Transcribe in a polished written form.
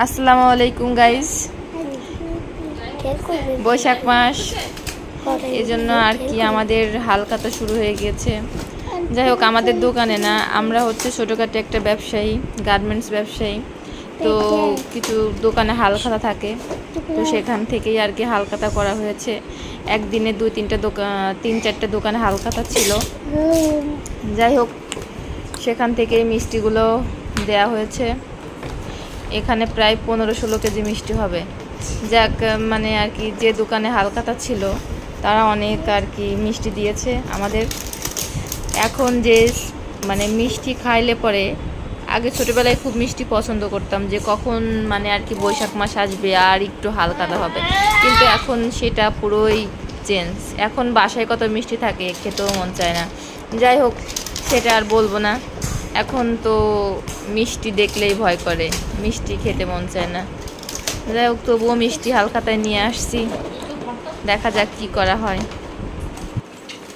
আসসালামু আলাইকুম গাইস। বৈশাখ মাস, এই জন্য আর কি আমাদের হালখাতা শুরু হয়ে গিয়েছে। যাই হোক, আমাদের দোকানে না, আমরা হচ্ছে ছোটোখাটো একটা ব্যবসায়ী, গার্মেন্টস ব্যবসায়ী। তো কিছু দোকানে হালখাতা থাকে, তো সেখান থেকেই আর কি হালখাতা করা হয়েছে। একদিনে 2-3টা দোকান, 3-4টে দোকানে হালখাতা ছিল। যাই হোক, সেখান থেকেই মিষ্টিগুলো দেয়া হয়েছে। এখানে প্রায় 15-16 কেজি মিষ্টি হবে। যাক, মানে আর কি যে দোকানে হালখাতা ছিল তারা অনেক আর কি মিষ্টি দিয়েছে আমাদের। এখন যে মানে মিষ্টি খাইলে পরে, আগে ছোটোবেলায় খুব মিষ্টি পছন্দ করতাম, যে কখন মানে আর কি বৈশাখ মাস আসবে আর একটু হালখাতা হবে, কিন্তু এখন সেটা পুরোই চেঞ্জ। এখন বাসায় কত মিষ্টি থাকে, খেতেও মন চায় না। যাই হোক, সেটা আর বলবো না। এখন তো মিষ্টি দেখলেই ভয় করে, মিষ্টি খেতে মন চায় না। যাই হোক, তবুও মিষ্টি হালখাতায় নিয়ে আসছি, দেখা যাক কি করা হয়।